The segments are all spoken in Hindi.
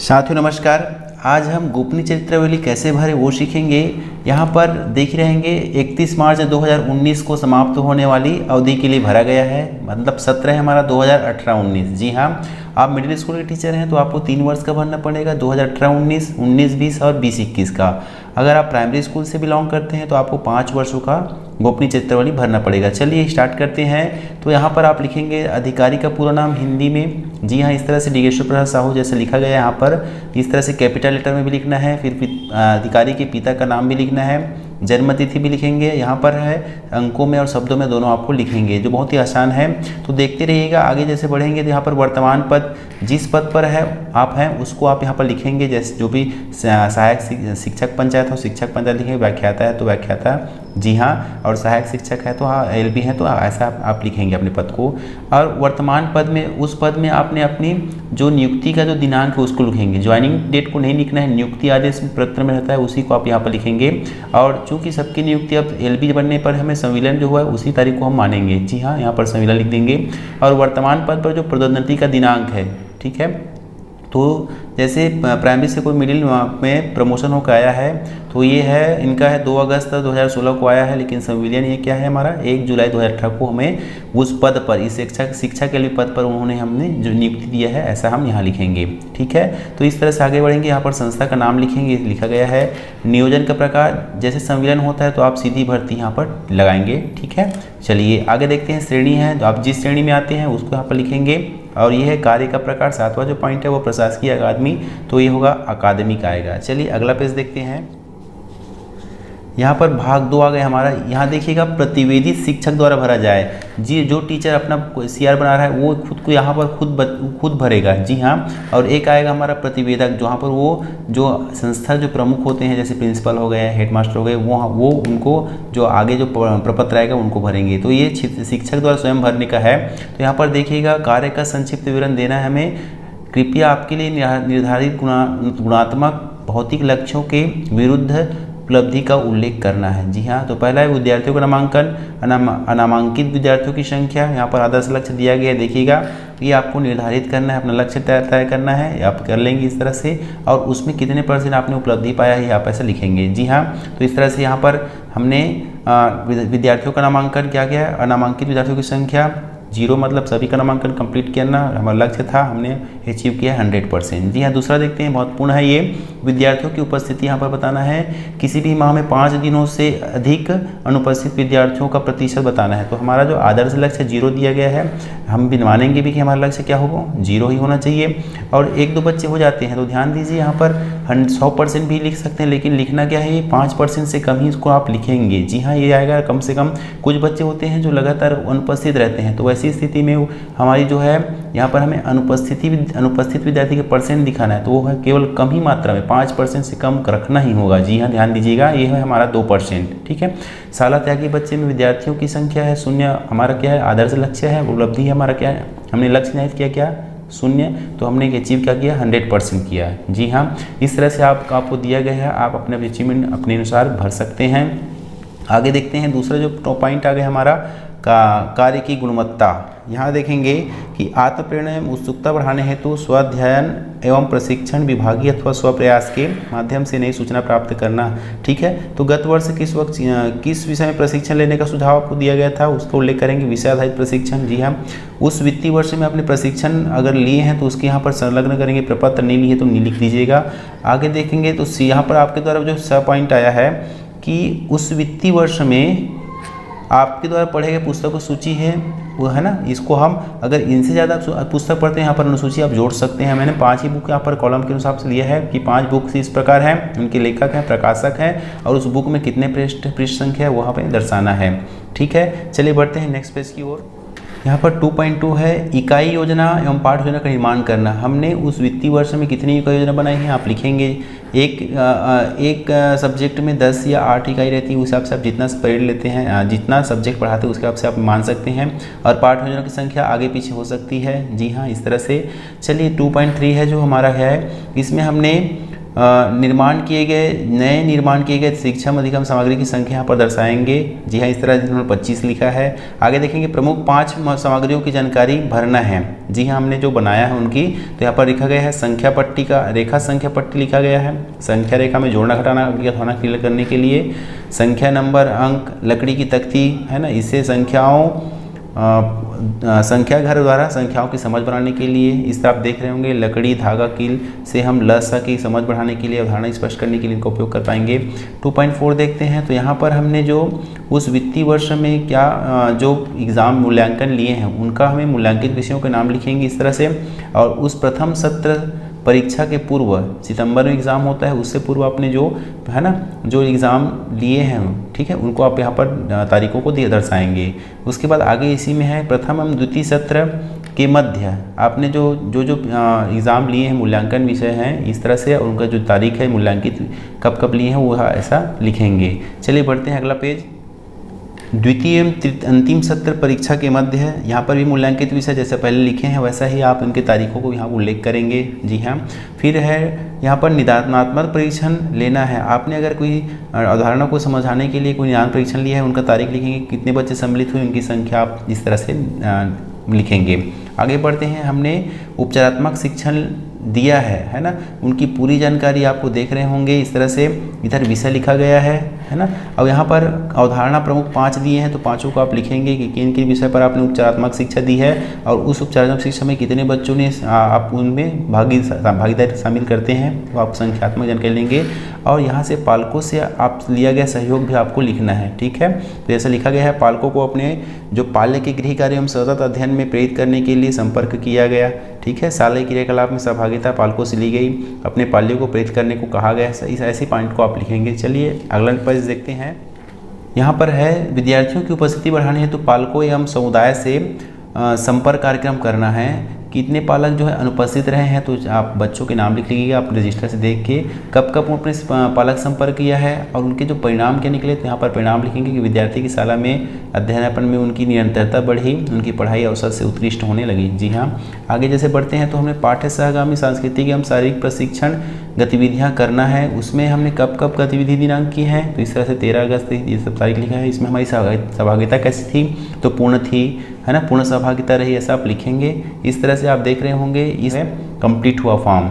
साथियों नमस्कार। आज हम गोपनीय चरित्रावली कैसे भरें वो सीखेंगे। यहाँ पर देख रहेंगे 31 मार्च 2019 को समाप्त होने वाली अवधि के लिए भरा गया है, मतलब सत्र है हमारा 2018-19। जी हाँ, आप मिडिल स्कूल के टीचर हैं तो आपको 3 वर्ष का भरना पड़ेगा, 2018-19, 19-20 और 20-21 का। अगर आप प्राइमरी स्कूल से बिलोंग करते हैं तो आपको 5 वर्षों का गोपनीय चरित्रावली भरना पड़ेगा। चलिए स्टार्ट करते हैं। तो यहाँ पर आप लिखेंगे अधिकारी का पूरा नाम हिंदी में। जी हाँ, इस तरह से डिगेश्वर प्रसाद साहू जैसे लिखा गया है यहाँ पर। इस तरह से कैपिटल लेटर में भी लिखना है। फिर अधिकारी के पिता का नाम भी लिखना है, जन्म तिथि भी लिखेंगे। यहाँ पर है अंकों में और शब्दों में दोनों आपको लिखेंगे, जो बहुत ही आसान है। तो देखते रहिएगा, आगे जैसे बढ़ेंगे तो यहाँ पर वर्तमान पद, जिस पद पर है आप हैं उसको आप यहाँ पर लिखेंगे। जैसे जो भी सहायक शिक्षक पंचायत हो शिक्षक पंचायत लिखेंगे, व्याख्याता है तो व्याख्याता, जी हाँ, और सहायक शिक्षक है तो हाँ LB है तो ऐसा आप लिखेंगे अपने पद को। और वर्तमान पद में, उस पद में आपने अपनी जो नियुक्ति का जो दिनांक है उसको लिखेंगे। ज्वाइनिंग डेट को नहीं लिखना है, नियुक्ति आदेश पत्र में रहता है उसी को आप यहाँ पर लिखेंगे। और चूंकि सबकी नियुक्ति अब LB बनने पर हमें संविलियन जो हुआ है उसी तारीख को हम मानेंगे। जी हाँ, यहाँ पर संविलियन लिख देंगे। और वर्तमान पद पर जो पदोन्नति का दिनांक है, ठीक है, तो जैसे प्राइमरी से कोई मिडिल में प्रमोशन होकर आया है तो ये है, इनका है 2 अगस्त 2016 को आया है, लेकिन संविलियन ये क्या है हमारा 1 जुलाई 2018 को हमें उस पद पर, इस शिक्षा के लिए पद पर हमने जो नियुक्ति दिया है ऐसा हम यहाँ लिखेंगे। ठीक है, तो इस तरह से आगे बढ़ेंगे। यहाँ पर संस्था का नाम लिखेंगे, लिखा गया है। नियोजन का प्रकार, जैसे संविलियन होता है तो आप सीधी भर्ती यहाँ पर लगाएंगे। ठीक है, चलिए आगे देखते हैं। श्रेणी है, तो आप जिस श्रेणी में आते हैं उसको यहाँ पर लिखेंगे। और ये है कार्य का प्रकार, 7वां जो पॉइंट है वो प्रशासकीय अकादमी, तो ये होगा अकादमिक आएगा। चलिए अगला पेज देखते हैं। यहाँ पर भाग 2 आ गया हमारा। यहाँ देखिएगा प्रतिवेदित शिक्षक द्वारा भरा जाए। जी, जो टीचर अपना CR बना रहा है वो खुद को यहाँ पर खुद भरेगा। जी हाँ, और एक आएगा हमारा प्रतिवेदक, जहाँ पर वो जो संस्था जो प्रमुख होते हैं जैसे प्रिंसिपल हो गए, हेडमास्टर हो गए, वो उनको जो आगे जो प्रपत्र आएगा उनको भरेंगे। तो ये शिक्षक द्वारा स्वयं भरने का है। तो यहाँ पर देखिएगा कार्य का संक्षिप्त विवरण देना है हमें। कृपया आपके लिए निर्धारित गुणात्मक भौतिक लक्ष्यों के विरुद्ध उपलब्धि का उल्लेख करना है। जी हाँ, तो पहला है विद्यार्थियों का नामांकन, अनामांकित विद्यार्थियों की संख्या। यहाँ पर आदर्श लक्ष्य दिया गया है, देखिएगा ये आपको निर्धारित करना है, अपना लक्ष्य तय करना है, आप कर लेंगे इस तरह से। और उसमें कितने % आपने उपलब्धि पाया है आप ऐसा लिखेंगे। जी हाँ, तो इस तरह से यहाँ पर हमने विद्यार्थियों का नामांकन क्या गया है, अनामांकित विद्यार्थियों की संख्या 0, मतलब सभी का नामांकन कंप्लीट करना हमारा लक्ष्य था, हमने अचीव किया 100%। जी हाँ, दूसरा देखते हैं, महत्वपूर्ण है ये, विद्यार्थियों की उपस्थिति यहाँ पर बताना है। किसी भी माह में 5 दिनों से अधिक अनुपस्थित विद्यार्थियों का प्रतिशत बताना है। तो हमारा जो आदर्श लक्ष्य 0 दिया गया है, हम भी मानेंगे भी कि हमारा लक्ष्य क्या होगा 0 ही होना चाहिए। और 1-2 बच्चे हो जाते हैं तो ध्यान दीजिए, यहाँ पर 100% भी लिख सकते हैं, लेकिन लिखना क्या है, 5% से कम ही इसको आप लिखेंगे। जी हाँ, ये आएगा कम से कम। कुछ बच्चे होते हैं जो लगातार अनुपस्थित रहते हैं, तो ऐसी स्थिति में हमारी जो है यहाँ पर हमें अनुपस्थित विद्यार्थी के % दिखाना है, तो वो है केवल कम ही मात्रा में 5% से कम रखना ही होगा। जी हाँ, ध्यान दीजिएगा, ये है हमारा 2%। ठीक है, शाला त्यागी बच्चे में विद्यार्थियों की संख्या है 0, हमारा क्या है आदर्श लक्ष्य है, उपलब्धि हमारा क्या है, हमने लक्ष्य निर्धारित किया क्या 0, तो हमने अचीव क्या किया 100% किया है। जी हाँ, इस तरह से आपको दिया गया है, आप अपने अचीवमेंट अपने अनुसार भर सकते हैं। आगे देखते हैं, दूसरा जो टॉप पॉइंट आ गया हमारा कार्य की गुणवत्ता। यहाँ देखेंगे कि आत्मप्रेरणा एवं उत्सुकता बढ़ाने हेतु स्वाध्यायन एवं प्रशिक्षण विभागीय अथवा स्वप्रयास के माध्यम से नई सूचना प्राप्त करना। ठीक है, तो गत वर्ष किस विषय में प्रशिक्षण लेने का सुझाव आपको दिया गया था उसको उल्लेख करेंगे, विषय आधारित प्रशिक्षण। जी हाँ, उस वित्तीय वर्ष में आपने प्रशिक्षण अगर लिए हैं तो उसके यहाँ पर संलग्न करेंगे, प्रपत्र नहीं लिए तो नहीं लिख दीजिएगा। आगे देखेंगे तो यहाँ पर आपके द्वारा जो सब पॉइंट आया है कि उस वित्तीय वर्ष में आपके द्वारा पढ़े गए पुस्तकों की सूची है वो है ना, इसको हम अगर इनसे ज़्यादा पुस्तक पढ़ते हैं यहाँ पर अनुसूची आप जोड़ सकते हैं। मैंने 5 ही बुक यहाँ पर कॉलम के हिसाब से लिया है कि 5 बुक इस प्रकार हैं, उनके लेखक हैं, प्रकाशक हैं, और उस बुक में कितने पृष्ठ संख्या है वहाँ पर दर्शाना है। ठीक है, चलिए बढ़ते हैं नेक्स्ट पेज की ओर। यहाँ पर 2.2 है इकाई योजना एवं पाठ योजना का निर्माण करना। हमने उस वित्तीय वर्ष में कितनी इकाई योजना बनाई है आप लिखेंगे। एक सब्जेक्ट में 10 या 8 इकाई रहती है, उस हिसाब से आप जितना पीरियड लेते हैं, जितना सब्जेक्ट पढ़ाते हैं उसके हिसाब से आप मान सकते हैं। और पाठ योजना की संख्या आगे पीछे हो सकती है। जी हाँ, इस तरह से। चलिए 2.3 है जो हमारा है, इसमें हमने निर्माण किए गए शिक्षण अधिगम सामग्री की संख्या यहाँ पर दर्शाएंगे। जी हाँ, इस तरह इन्होंने 25 लिखा है। आगे देखेंगे प्रमुख 5 सामग्रियों की जानकारी भरना है। जी हाँ, हमने जो बनाया है उनकी, तो यहाँ पर लिखा गया है संख्या पट्टी का रेखा संख्या पट्टी लिखा गया है। संख्या रेखा में जोड़ना घटाना होना क्लियर करने के लिए संख्या नंबर अंक लकड़ी की तख्ती है ना, इससे संख्या घर द्वारा संख्याओं की समझ बढ़ाने के लिए। इस तरह आप देख रहे होंगे लकड़ी धागा कील से हम लसा की समझ बढ़ाने के लिए अवधारणा स्पष्ट करने के लिए इनका उपयोग कर पाएंगे। 2.4 देखते हैं। तो यहाँ पर हमने जो उस वित्तीय वर्ष में क्या जो एग्ज़ाम मूल्यांकन लिए हैं उनका हमें मूल्यांकित विषयों के नाम लिखेंगे इस तरह से। और उस प्रथम सत्र परीक्षा के पूर्व, सितंबर में एग्ज़ाम होता है, उससे पूर्व आपने जो है ना जो एग्ज़ाम लिए हैं, ठीक है, उनको आप यहाँ पर तारीखों को दर्शाएंगे। उसके बाद आगे इसी में है प्रथम एवं द्वितीय सत्र के मध्य आपने जो एग्ज़ाम लिए हैं मूल्यांकन विषय हैं इस तरह से, उनका जो तारीख है मूल्यांकित कब कब लिए हैं वो ऐसा लिखेंगे। चलिए बढ़ते हैं अगला पेज। द्वितीय एवं अंतिम सत्र परीक्षा के मध्य है, यहाँ पर भी मूल्यांकित विषय जैसे पहले लिखे हैं वैसा ही आप इनके तारीखों को यहाँ उल्लेख करेंगे। जी हाँ, फिर है यहाँ पर निदानात्मक परीक्षण लेना है। आपने अगर कोई अवधारणा को समझाने के लिए कोई निदान परीक्षण लिया है उनका तारीख लिखेंगे, कितने बच्चे सम्मिलित हुए उनकी संख्या आप इस तरह से लिखेंगे। आगे बढ़ते हैं। हमने उपचारात्मक शिक्षण दिया है ना, उनकी पूरी जानकारी आपको देख रहे होंगे इस तरह से। इधर विषय लिखा गया है ना। अब यहाँ पर अवधारणा प्रमुख 5 दिए हैं, तो पांचों को आप लिखेंगे कि किन किन विषय पर आपने उपचारात्मक शिक्षा दी है और उस उपचारात्मक शिक्षा में कितने बच्चों ने आप उनमें भागीदारी शामिल करते हैं, वो आप संख्यात्मक जानकारी लेंगे। और यहाँ से पालकों से आप लिया गया सहयोग भी आपको लिखना है, ठीक है। तो जैसा लिखा गया है, पालकों को अपने जो पाल्य के गृह कार्य एवं सतत अध्ययन में प्रेरित करने के लिए संपर्क किया गया, ठीक है। शालेय क्रियाकलाप में सहभागिता पालकों से ली गई, अपने पाल्यों को प्रेरित करने को कहा गया। इस ऐसे पॉइंट को आप लिखेंगे। चलिए अगला पेज देखते हैं। यहाँ पर है विद्यार्थियों की उपस्थिति बढ़ाने हेतु पालकों एवं समुदाय से संपर्क कार्यक्रम करना है। कितने पालक जो है अनुपस्थित रहे हैं, तो आप बच्चों के नाम लिख लीजिएगा आप रजिस्टर से देख के, कब कब उन्होंने पालक संपर्क किया है और उनके जो परिणाम क्या निकले। तो यहाँ पर परिणाम लिखेंगे कि विद्यार्थी की शाला में अध्ययनपन में उनकी निरंतरता बढ़ी, उनकी पढ़ाई अवसर से उत्कृष्ट होने लगी। जी हाँ, आगे जैसे बढ़ते हैं तो हमने पाठ्य सहगामी सांस्कृतिक एवं शारीरिक प्रशिक्षण गतिविधियाँ करना है। उसमें हमने कब कब गतिविधि दिनांक की है, तो इस तरह से 13 अगस्त ये सब तारीख लिखा है। इसमें हमारी सहभागिता कैसी थी, तो पूर्ण थी, है ना, पूर्ण सहभागिता रही, ऐसा आप लिखेंगे। इस तरह से आप देख रहे होंगे इसे कंप्लीट हुआ फॉर्म।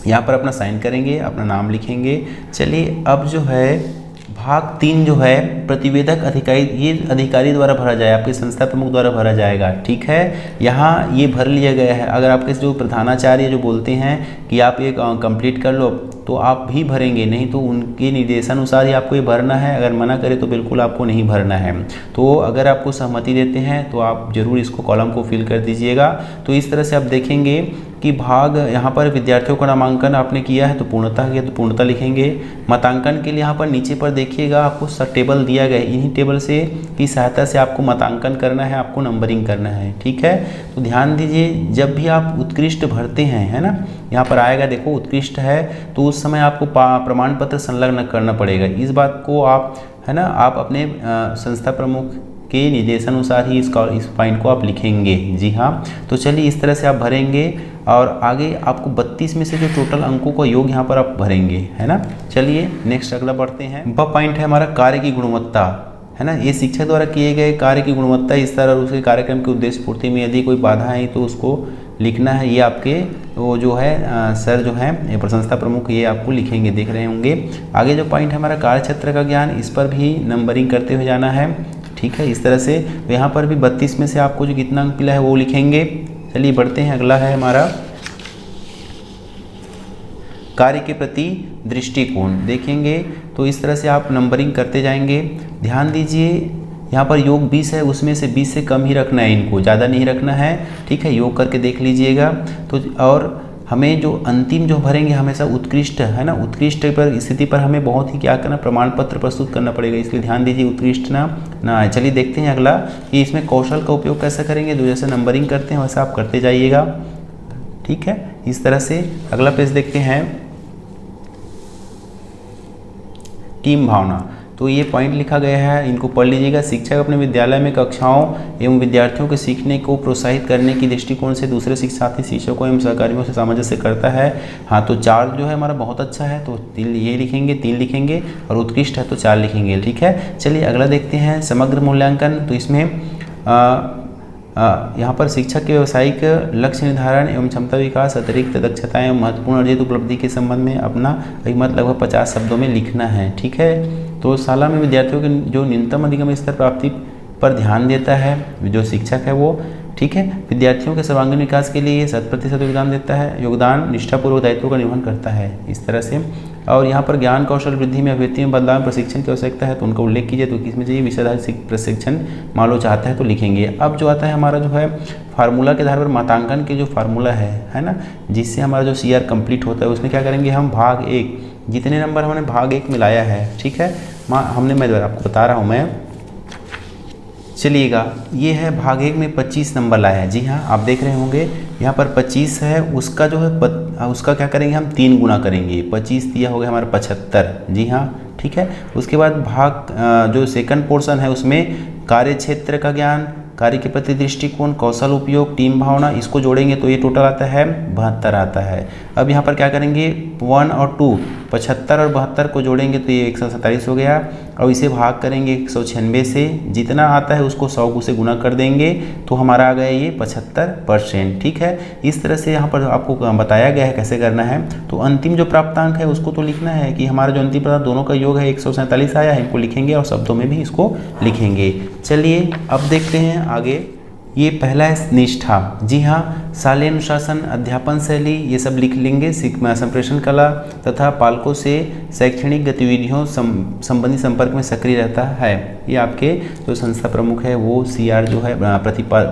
यहाँ पर अपना साइन करेंगे, अपना नाम लिखेंगे। चलिए अब जो है भाग 3 जो है प्रतिवेदक अधिकारी, ये अधिकारी द्वारा भरा जाए, आपके संस्था प्रमुख द्वारा भरा जाएगा, ठीक है। यहाँ ये भर लिया गया है। अगर आपके जो प्रधानाचार्य जो बोलते हैं कि आप ये कंप्लीट कर लो, तो आप भी भरेंगे, नहीं तो उनके निर्देशानुसार ही आपको ये भरना है। अगर मना करें तो बिल्कुल आपको नहीं भरना है। तो अगर आपको सहमति देते हैं तो आप जरूर इसको कॉलम को फिल कर दीजिएगा। तो इस तरह से आप देखेंगे कि भाग यहाँ पर विद्यार्थियों का नामांकन आपने किया है तो पूर्णतः किया, तो पूर्णतः लिखेंगे। मतांकन के लिए यहाँ पर नीचे पर देखिएगा आपको टेबल दिया गया है, इन्हीं टेबल से की सहायता से आपको मतांकन करना है, आपको नंबरिंग करना है, ठीक है। तो ध्यान दीजिए, जब भी आप उत्कृष्ट भरते हैं, है ना, यहाँ पर आएगा देखो उत्कृष्ट है, तो उस समय आपको प्रमाण पत्र संलग्न करना पड़ेगा। इस बात को आप, है ना, आप अपने संस्था प्रमुख के निर्देशानुसार ही इस पॉइंट को आप लिखेंगे। जी हाँ, तो चलिए इस तरह से आप भरेंगे और आगे आपको 32 में से जो टोटल अंकों का योग यहाँ पर आप भरेंगे, है ना। चलिए नेक्स्ट अगला बढ़ते हैं। वह पॉइंट है हमारा कार्य की गुणवत्ता, है ना। ये शिक्षक द्वारा किए गए कार्य की गुणवत्ता स्तर और उसके कार्यक्रम के उद्देश्य पूर्ति में यदि कोई बाधा है तो उसको लिखना है। ये आपके वो जो है सर जो है प्रशंसा प्रमुख, ये आपको लिखेंगे, देख रहे होंगे। आगे जो पॉइंट है हमारा कार्य क्षेत्र का ज्ञान, इस पर भी नंबरिंग करते हुए जाना है, ठीक है। इस तरह से तो यहाँ पर भी 32 में से आपको जो कितना अंक मिला है वो लिखेंगे। चलिए बढ़ते हैं। अगला है हमारा कार्य के प्रति दृष्टिकोण, देखेंगे। तो इस तरह से आप नंबरिंग करते जाएंगे। ध्यान दीजिए, यहाँ पर योग 20 है, उसमें से 20 से कम ही रखना है, इनको ज़्यादा नहीं रखना है, ठीक है। योग करके देख लीजिएगा। तो और हमें जो अंतिम जो भरेंगे हमेशा उत्कृष्ट, है ना, उत्कृष्ट पर स्थिति पर हमें बहुत ही क्या करना, प्रमाण पत्र प्रस्तुत करना पड़ेगा, इसलिए ध्यान दीजिए उत्कृष्ट ना आए। चलिए देखते हैं अगला कि इसमें कौशल का उपयोग कैसे करेंगे। जो जैसे नंबरिंग करते हैं वैसा आप करते जाइएगा, ठीक है। इस तरह से अगला पेज देखते हैं। टीम भावना। तो ये पॉइंट लिखा गया है, इनको पढ़ लीजिएगा। शिक्षक अपने विद्यालय में कक्षाओं एवं विद्यार्थियों के सीखने को प्रोत्साहित करने की दृष्टिकोण से दूसरे साथी शिक्षकों एवं सहकारियों से सामंजस्य करता है। हाँ, तो 4 जो है हमारा बहुत अच्छा है, तो ये लिखेंगे, 3 लिखेंगे, और उत्कृष्ट है तो 4 लिखेंगे। ठीक है, चलिए अगला देखते हैं समग्र मूल्यांकन। तो इसमें यहाँ पर शिक्षक के व्यावसायिक लक्ष्य निर्धारण एवं क्षमता विकास, अतिरिक्त दक्षताएं एवं महत्वपूर्ण अर्जित उपलब्धि के संबंध में अपना अभिमत लगभग 50 शब्दों में लिखना है। ठीक है, तो शाला में विद्यार्थियों के जो न्यूनतम अधिगम स्तर प्राप्ति पर ध्यान देता है जो शिक्षक है वो। ठीक है, विद्यार्थियों के सर्वांगीण विकास के लिए 100% योगदान देता है, योगदान निष्ठापूर्वक दायित्वों का निर्वहन करता है, इस तरह से। और यहाँ पर ज्ञान कौशल वृद्धि में, अभिव्यक्ति में बदलाव में प्रशिक्षण की आवश्यकता है, तो उनका उल्लेख कीजिए। तो किसमें चाहिए? विषयाधारित प्रशिक्षण मान लो चाहता है तो लिखेंगे। अब जो आता है हमारा जो है फार्मूला के आधार पर मात्रांकन के जो फार्मूला है ना, जिससे हमारा जो CR कंप्लीट होता है, उसमें क्या करेंगे हम भाग 1, जितने नंबर हमने भाग 1 में लाया है, ठीक है, मैं आपको बता रहा हूँ मैं, चलिएगा, ये है भाग 1 में 25 नंबर लाया है। जी हाँ, आप देख रहे होंगे यहाँ पर 25 है, उसका जो है उसका क्या करेंगे हम 3 गुना करेंगे, 25 दिया हो गया हमारा 75। जी हाँ, ठीक है। उसके बाद भाग जो सेकंड पोर्शन है उसमें कार्य क्षेत्र का ज्ञान, कार्य के प्रति दृष्टिकोण, कौशल उपयोग, टीम भावना, इसको जोड़ेंगे तो ये टोटल आता है 72 आता है। अब यहाँ पर क्या करेंगे 1 और 2, 75 और 72 को जोड़ेंगे तो ये 147 हो गया, और इसे भाग करेंगे 196 से, जितना आता है उसको 100 से गुना कर देंगे तो हमारा आ गया ये 75%। ठीक है, इस तरह से यहाँ पर आपको बताया गया है कैसे करना है। तो अंतिम जो प्राप्तांक है उसको तो लिखना है कि हमारा जो अंतिम प्राप्तांक दोनों का योग है 147 आया है, इनको लिखेंगे और शब्दों में भी इसको लिखेंगे। चलिए अब देखते हैं आगे। ये पहला है निष्ठा। जी हाँ, शालीय अनुशासन, अध्यापन शैली, ये सब लिख लेंगे। संप्रेषण कला तथा पालकों से शैक्षणिक गतिविधियों संबंधी संपर्क में सक्रिय रहता है। ये आपके जो संस्था प्रमुख है वो CR जो है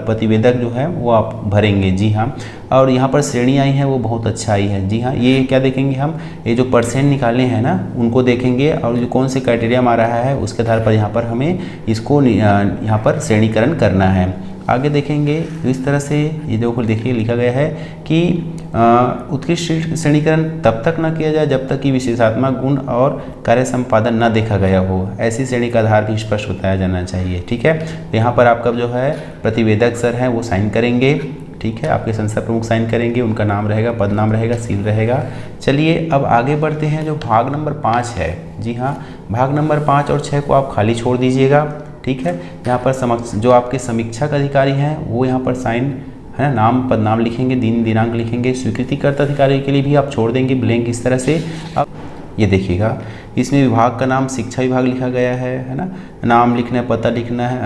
प्रतिवेदक जो है वो आप भरेंगे। जी हाँ, और यहाँ पर श्रेणी आई है वो बहुत अच्छा आई है। जी हाँ, ये क्या देखेंगे हम, ये जो परसेंट निकाले हैं ना उनको देखेंगे, और जो कौन से क्राइटेरिया में आ रहा है उसके आधार पर यहाँ पर हमें इसको यहाँ पर श्रेणीकरण करना है। आगे देखेंगे तो इस तरह से ये देखो देखिए लिखा गया है कि उत्कृष्ट श्रेणीकरण तब तक न किया जाए जब तक कि विशेषात्मक गुण और कार्य संपादन न देखा गया हो। ऐसी श्रेणी का आधार भी स्पष्ट बताया जाना चाहिए। ठीक है, तो यहाँ पर आपका जो है प्रतिवेदक सर हैं वो साइन करेंगे। ठीक है, आपके संस्था प्रमुख साइन करेंगे, उनका नाम रहेगा, पद नाम रहेगा, सील रहेगा। चलिए अब आगे बढ़ते हैं। जो भाग नंबर 5 है, जी हाँ, भाग नंबर 5 और 6 को आप खाली छोड़ दीजिएगा। ठीक है, यहाँ पर जो आपके समीक्षक अधिकारी हैं वो यहाँ पर साइन है ना, नाम पद नाम लिखेंगे, दिन दिनांक लिखेंगे। स्वीकृतिकर्ता अधिकारी के लिए भी आप छोड़ देंगे ब्लैंक इस तरह से। अब ये देखिएगा इसमें विभाग का नाम शिक्षा विभाग लिखा गया है ना, नाम लिखना है, पता लिखना है,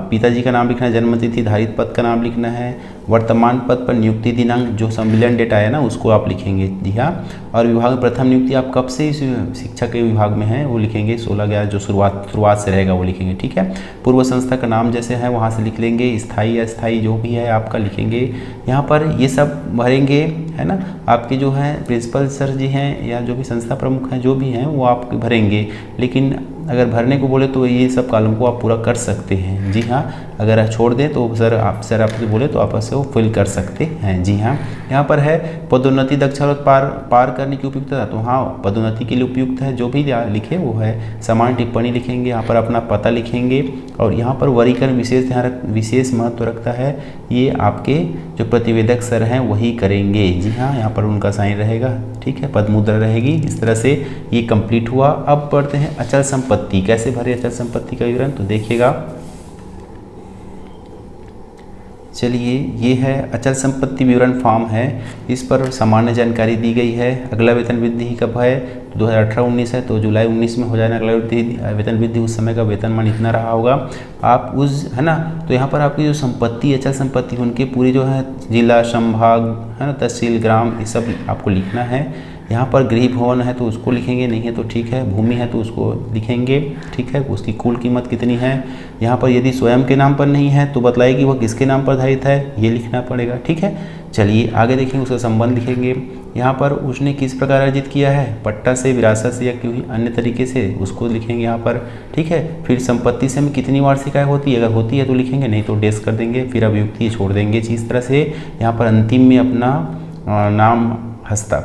पिताजी का नाम लिखना है, जन्मतिथि, धारित पद का नाम लिखना है, वर्तमान पद पर नियुक्ति दिनांक जो संविलियन डेटा है ना उसको आप लिखेंगे। जी हाँ, और विभाग में प्रथम नियुक्ति आप कब से इस शिक्षा के विभाग में हैं वो लिखेंगे, 16/11 जो शुरुआत से रहेगा वो लिखेंगे। ठीक है, पूर्व संस्था का नाम जैसे है वहाँ से लिख लेंगे, स्थायी अस्थायी जो भी है आपका लिखेंगे। यहाँ पर ये सब भरेंगे है ना, आपके जो है प्रिंसिपल सर जी हैं या जो भी संस्था प्रमुख हैं जो भी हैं वो आप भरेंगे, लेकिन अगर भरने को बोले तो ये सब कॉलम को आप पूरा कर सकते हैं। जी हाँ, अगर छोड़ दें तो सर आपसे बोले तो आप ऐसे वो फिल कर सकते हैं। जी हाँ, यहाँ पर है पदोन्नति दक्षता और पार करने की उपयुक्तता, तो हाँ पदोन्नति के लिए उपयुक्त है, जो भी लिखे वो है। समान टिप्पणी लिखेंगे, यहाँ पर अपना पता लिखेंगे, और यहाँ पर वर्गीकरण विशेष महत्व रखता है, ये आपके जो प्रतिवेदक सर हैं वही करेंगे। जी हाँ, यहाँ पर उनका साइन रहेगा। ठीक है, पद मुद्रा रहेगी। इस तरह से ये कंप्लीट हुआ। अब पढ़ते हैं अचल संपत्ति, कैसे भरे अचल संपत्ति का विवरण, तो देखिएगा। चलिए, ये है अचल संपत्ति विवरण फॉर्म है, इस पर सामान्य जानकारी दी गई है। अगला वेतन वृद्धि कब है, तो 2018-19 है, तो जुलाई 19 में हो जाना अगला वेतन वृद्धि। उस समय का वेतनमान इतना रहा होगा, आप उस है ना। तो यहाँ पर आपकी जो संपत्ति अचल संपत्ति उनके पूरी जो है जिला, संभाग है ना, तहसील, ग्राम, ये सब आपको लिखना है। यहाँ पर गृह भवन है तो उसको लिखेंगे, नहीं है तो ठीक है, भूमि है तो उसको लिखेंगे। ठीक है, उसकी कुल कीमत कितनी है। यहाँ पर यदि स्वयं के नाम पर नहीं है तो बताइए कि वह किसके नाम पर धारित है, ये लिखना पड़ेगा। ठीक है, चलिए आगे देखेंगे, उसका संबंध लिखेंगे। यहाँ पर उसने किस प्रकार अर्जित किया है, पट्टा से, विरासत से या किसी अन्य तरीके से, उसको लिखेंगे यहाँ पर। ठीक है, फिर संपत्ति से हमें कितनी वार्षिक आय होती है, अगर होती है तो लिखेंगे, नहीं तो डेस कर देंगे, फिर अभियुक्ति छोड़ देंगे। इस तरह से यहाँ पर अंतिम में अपना नाम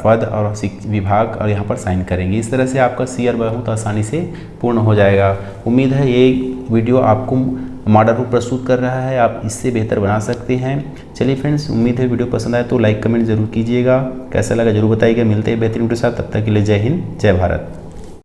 पद और विभाग और यहाँ पर साइन करेंगे। इस तरह से आपका सीआर बहुत आसानी से पूर्ण हो जाएगा। उम्मीद है ये वीडियो आपको मॉडल रूप प्रस्तुत कर रहा है, आप इससे बेहतर बना सकते हैं। चलिए फ्रेंड्स, उम्मीद है वीडियो पसंद आए तो लाइक कमेंट जरूर कीजिएगा, कैसा लगा जरूर बताइएगा। मिलते हैं बेहतरीन वीडियो के साथ, तब तक के लिए जय हिंद जय भारत।